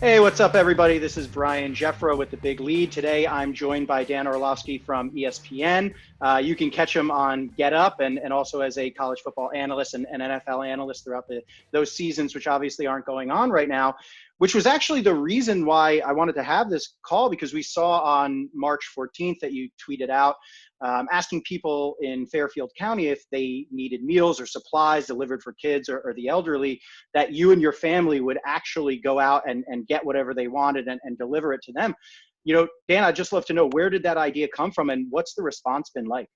Hey, what's up, everybody? This is Brian Giuffra with The Big Lead. Today, I'm joined by Dan Orlovsky from ESPN. You can catch him on Get Up and also as a college football analyst and NFL analyst throughout those seasons, which obviously aren't going on right now, which was actually the reason why I wanted to have this call, because we saw on March 14th that you tweeted out asking people in Fairfield County if they needed meals or supplies delivered for kids or the elderly, that you and your family would actually go out and get whatever they wanted and deliver it to them. You know, Dan, I'd just love to know, where did that idea come from and what's the response been like?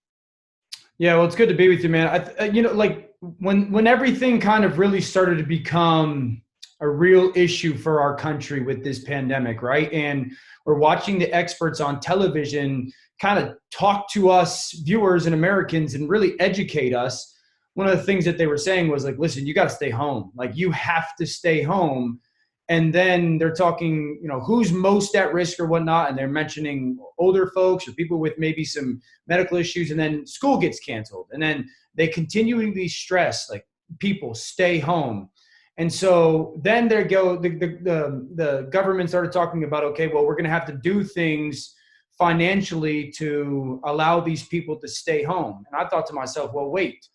Yeah, well, it's good to be with you, man. Like when everything kind of really started to become a real issue for our country with this pandemic, right? And we're watching the experts on television kind of talk to us viewers and Americans and really educate us. One of the things that they were saying was like, listen, you got to stay home. Like, you have to stay home. And then they're talking, who's most at risk or whatnot. And they're mentioning older folks or people with maybe some medical issues. And then school gets canceled. And then they continually stress, like, people stay home. And so then the government started talking about, okay, well, we're going to have to do things financially to allow these people to stay home. And I thought to myself, well, wait,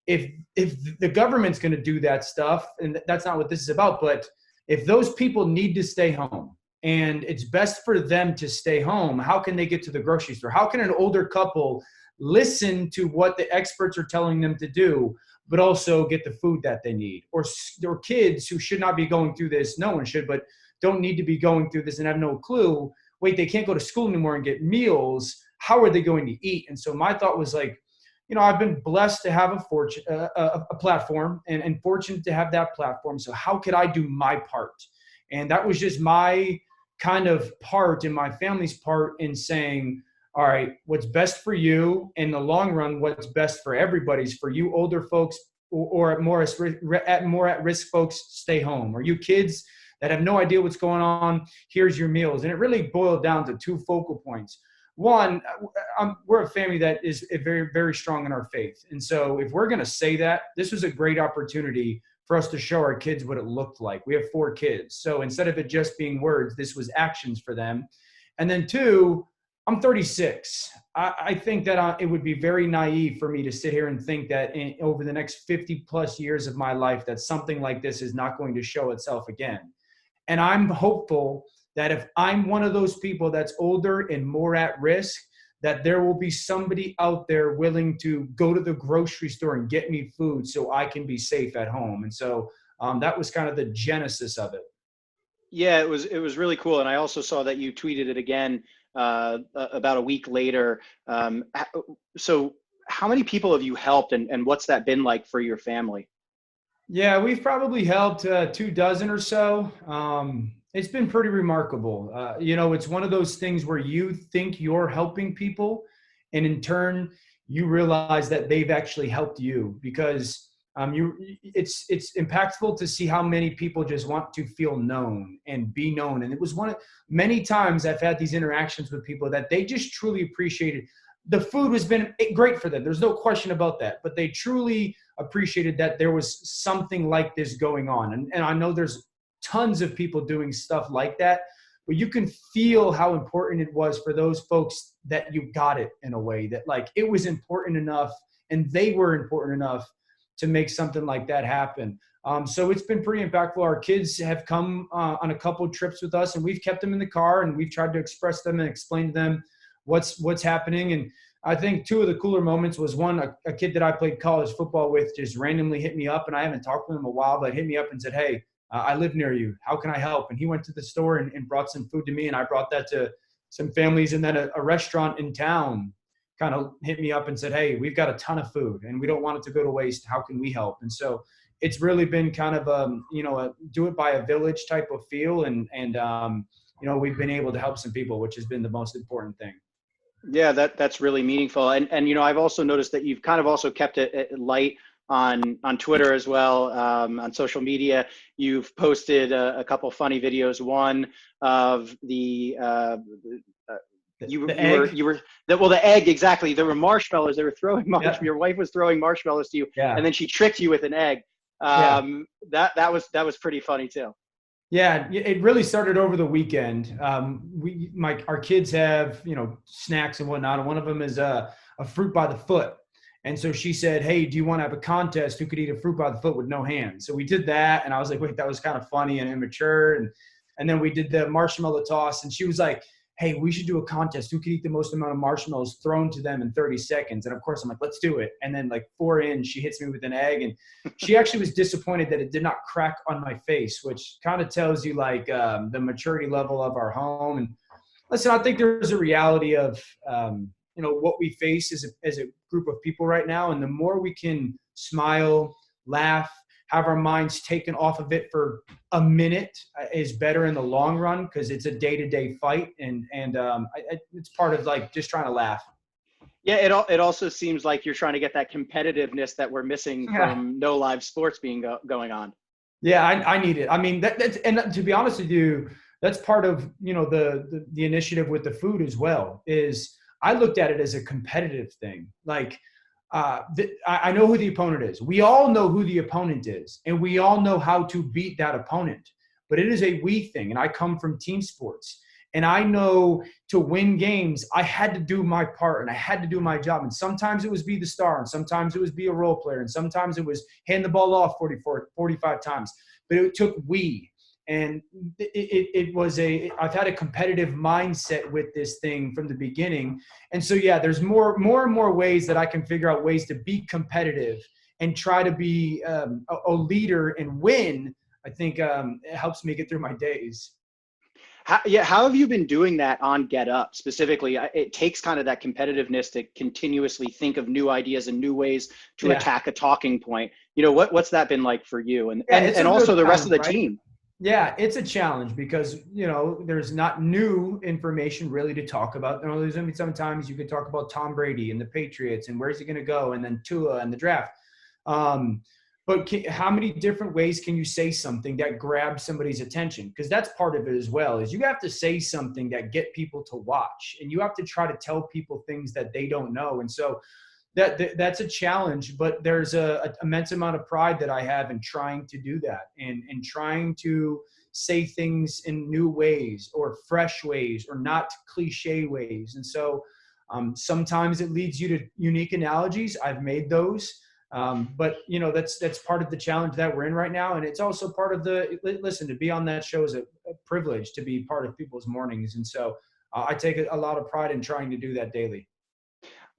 if the government's going to do that stuff, and that's not what this is about, but if those people need to stay home and it's best for them to stay home, how can they get to the grocery store? How can an older couple listen to what the experts are telling them to do, but also get the food that they need? Or kids who should not be going through this, no one should, but don't need to be going through this and have no clue. Wait, they can't go to school anymore and get meals. How are they going to eat? And so my thought was like, I've been blessed to have a platform and fortunate to have that platform. So how could I do my part? And that was just my kind of part and my family's part in saying, all right, what's best for you in the long run, what's best for everybody's for you older folks or more at risk folks, stay home. Or you kids that have no idea what's going on, here's your meals. And it really boiled down to two focal points. One, we're a family that is very, very strong in our faith. And so if we're going to say that, this was a great opportunity for us to show our kids what it looked like. We have 4 kids. So instead of it just being words, this was actions for them. And then 2, I'm 36. I think that it would be very naive for me to sit here and think that over the next 50 plus years of my life, that something like this is not going to show itself again. And I'm hopeful that if I'm one of those people that's older and more at risk, that there will be somebody out there willing to go to the grocery store and get me food so I can be safe at home. And so that was kind of the genesis of it. Yeah, it was really cool. And I also saw that you tweeted it again about a week later. So how many people have you helped and what's that been like for your family? Yeah, we've probably helped 24 or so. It's been pretty remarkable. It's one of those things where you think you're helping people, and in turn, you realize that they've actually helped you, because it's impactful to see how many people just want to feel known and be known. And it was many times I've had these interactions with people that they just truly appreciated. The food has been great for them. There's no question about that, but they truly appreciated that there was something like this going on. And I know there's tons of people doing stuff like that, but you can feel how important it was for those folks that you got it in a way that, like, it was important enough and they were important enough to make something like that happen. So it's been pretty impactful. Our kids have come on a couple of trips with us, and we've kept them in the car and we've tried to express them and explain to them what's happening. And I think 2 of the cooler moments was one, a kid that I played college football with just randomly hit me up, and I haven't talked to him in a while, but hit me up and said, hey, I live near you. How can I help? And he went to the store and brought some food to me, and I brought that to some families. And then a restaurant in town kind of hit me up and said, hey, we've got a ton of food and we don't want it to go to waste. How can we help? And so it's really been kind of a do it by a village type of feel. And we've been able to help some people, which has been the most important thing. Yeah, that's really meaningful. And I've also noticed that you've kind of also kept it light on Twitter as well, on social media. You've posted a couple funny videos. One of the the egg, exactly. There were marshmallows. They were throwing marshmallows. Yeah. Your wife was throwing marshmallows to you, Yeah. and then she tricked you with an egg. Yeah. That was pretty funny too. Yeah, it really started over the weekend. Our kids have, snacks and whatnot, and one of them is a fruit by the foot. And so she said, "Hey, do you want to have a contest? Who could eat a fruit by the foot with no hands?" So we did that, and I was like, "Wait, that was kind of funny and immature." And then we did the marshmallow toss, and she was like, "Hey, we should do a contest. Who could eat the most amount of marshmallows thrown to them in 30 seconds?" And of course, I'm like, "Let's do it." And then like 4 in, she hits me with an egg, and she actually was disappointed that it did not crack on my face, which kind of tells you like the maturity level of our home. And listen, I think there's a reality of what we face as a group of people right now, and the more we can smile, laugh, have our minds taken off of it for a minute is better in the long run, because it's a day-to-day fight, and it's part of like just trying to laugh. Yeah, it also seems like you're trying to get that competitiveness that we're missing Yeah. from no live sports being going on. Yeah, I need it. I mean, that's, and to be honest with you, that's part of the initiative with the food as well. Is I looked at it as a competitive thing. Like, I know who the opponent is. We all know who the opponent is, and we all know how to beat that opponent. But it is a we thing, and I come from team sports, and I know to win games, I had to do my part and I had to do my job. And sometimes it was be the star, and sometimes it was be a role player, and sometimes it was hand the ball off 45 times. But it took we. And it was I've had a competitive mindset with this thing from the beginning. And so, yeah, there's more and more ways that I can figure out ways to be competitive and try to be a leader and win. I think it helps me get through my days. How have you been doing that on Get Up specifically? It takes kind of that competitiveness to continuously think of new ideas and new ways to Yeah. attack a talking point. What's that been like for you and Yeah, it's and a real also the rest of challenge, the right? team? Yeah, it's a challenge because, there's not new information really to talk about. There's going to be sometimes you could talk about Tom Brady and the Patriots and where's he going to go, and then Tua and the draft. Um, but how many different ways can you say something that grabs somebody's attention? Because that's part of it as well, is you have to say something that get people to watch, and you have to try to tell people things that they don't know. And so that's a challenge, but there's a immense amount of pride that I have in trying to do that, and trying to say things in new ways or fresh ways or not cliche ways. And so sometimes it leads you to unique analogies. I've made those. But that's part of the challenge that we're in right now. And it's also part of listen, to be on that show is a privilege, to be part of people's mornings. And so I take a lot of pride in trying to do that daily.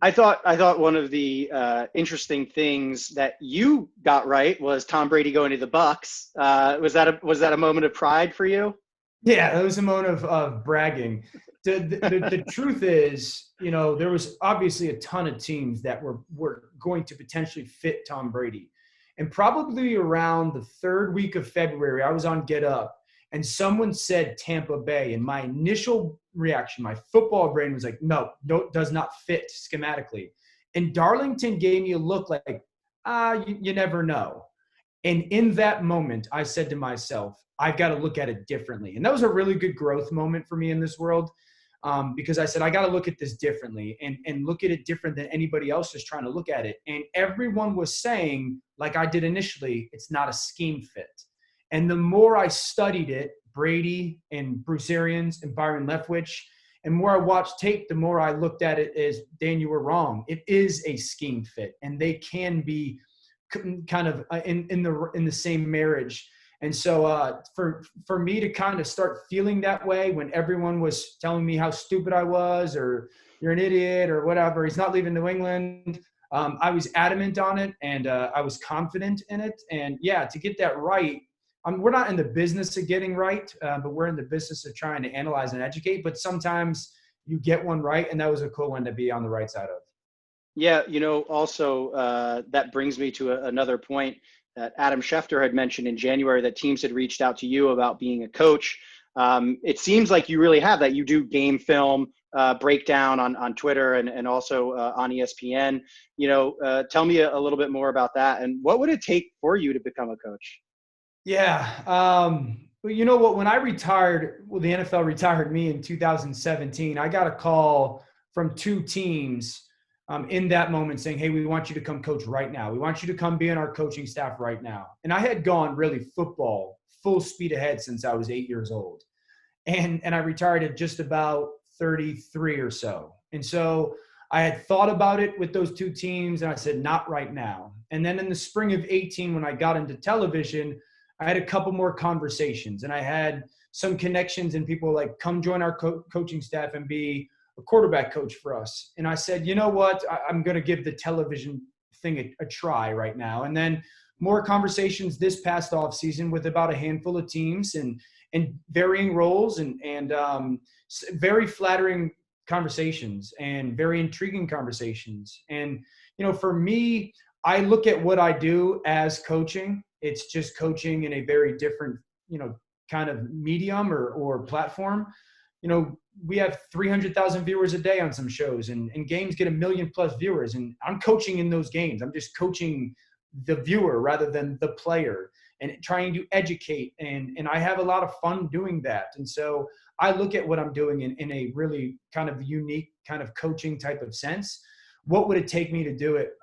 I thought one of the interesting things that you got right was Tom Brady going to the Bucks. Was that a moment of pride for you? Yeah, it was a moment of bragging. The truth is, there was obviously a ton of teams that were going to potentially fit Tom Brady. And probably around the third week of February, I was on Get Up, and someone said Tampa Bay. And my initial reaction, my football brain was like, no, does not fit schematically. And Darlington gave me a look like, you never know. And in that moment, I said to myself, I've got to look at it differently. And that was a really good growth moment for me in this world, because I said, I got to look at this differently, and look at it different than anybody else is trying to look at it. And everyone was saying, like I did initially, it's not a scheme fit. And the more I studied it, Brady and Bruce Arians and Byron Leftwich, and more I watched tape, the more I looked at it as, Dan, you were wrong. It is a scheme fit, and they can be kind of in the same marriage. And so for me to kind of start feeling that way when everyone was telling me how stupid I was, or you're an idiot or whatever, he's not leaving New England, I was adamant on it, and I was confident in it. And yeah, to get that right, we're not in the business of getting right, but we're in the business of trying to analyze and educate. But sometimes you get one right, and that was a cool one to be on the right side of. Yeah, also that brings me to another point that Adam Schefter had mentioned in January, that teams had reached out to you about being a coach. It seems like you really have that. You do game film breakdown on Twitter and also on ESPN. Tell me a little bit more about that. And what would it take for you to become a coach? Yeah. Well, you know what? When I retired, well, the NFL retired me in 2017. I got a call from two teams in that moment saying, hey, we want you to come coach right now. We want you to come be on our coaching staff right now. And I had gone really football full speed ahead since I was 8 years old. And I retired at just about 33 or so. And so I had thought about it with those two teams, and I said, not right now. And then in the spring of 18, when I got into television, I had a couple more conversations, and I had some connections, and people were like, come join our coaching staff and be a quarterback coach for us. And I said, you know what, I'm going to give the television thing a try right now. And then more conversations this past off season with about a handful of teams and varying roles and very flattering conversations and very intriguing conversations. And, you know, for me, I look at what I do as coaching. It's just coaching in a very different, you know, kind of medium or platform. You know, we have 300,000 viewers a day on some shows, and games get 1 million plus viewers. And I'm coaching in those games. I'm just coaching the viewer rather than the player, and trying to educate. And I have a lot of fun doing that. And so I look at what I'm doing in a really kind of unique kind of coaching type of sense. What would it take me to do it?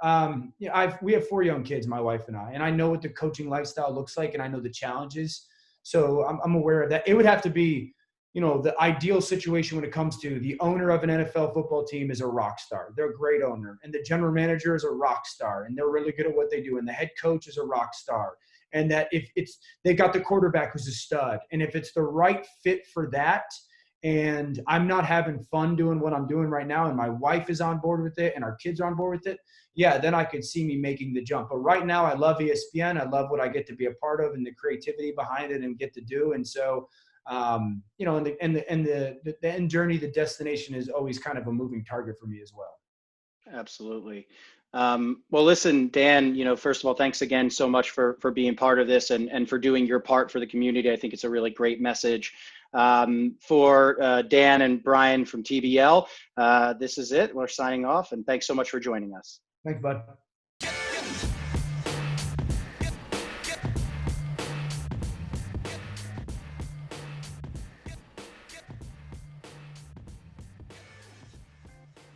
You know, we have 4 young kids, my wife and I know what the coaching lifestyle looks like, and I know the challenges. So I'm aware of that. It would have to be, you know, the ideal situation when it comes to the owner of an NFL football team is a rock star. They're a great owner. And the general manager is a rock star, and they're really good at what they do. And the head coach is a rock star. And that if they got the quarterback who's a stud. And if it's the right fit for that, and I'm not having fun doing what I'm doing right now, and my wife is on board with it and our kids are on board with it, yeah, then I could see me making the jump. But right now I love ESPN. I love what I get to be a part of and the creativity behind it and get to do. And so, you know, the end journey, the destination is always kind of a moving target for me as well. Absolutely. Well, listen, Dan, you know, first of all, thanks again so much for being part of this and for doing your part for the community. I think it's a really great message. For Dan and Brian from TBL, this is it. We're signing off, and thanks so much for joining us. Thanks, bud.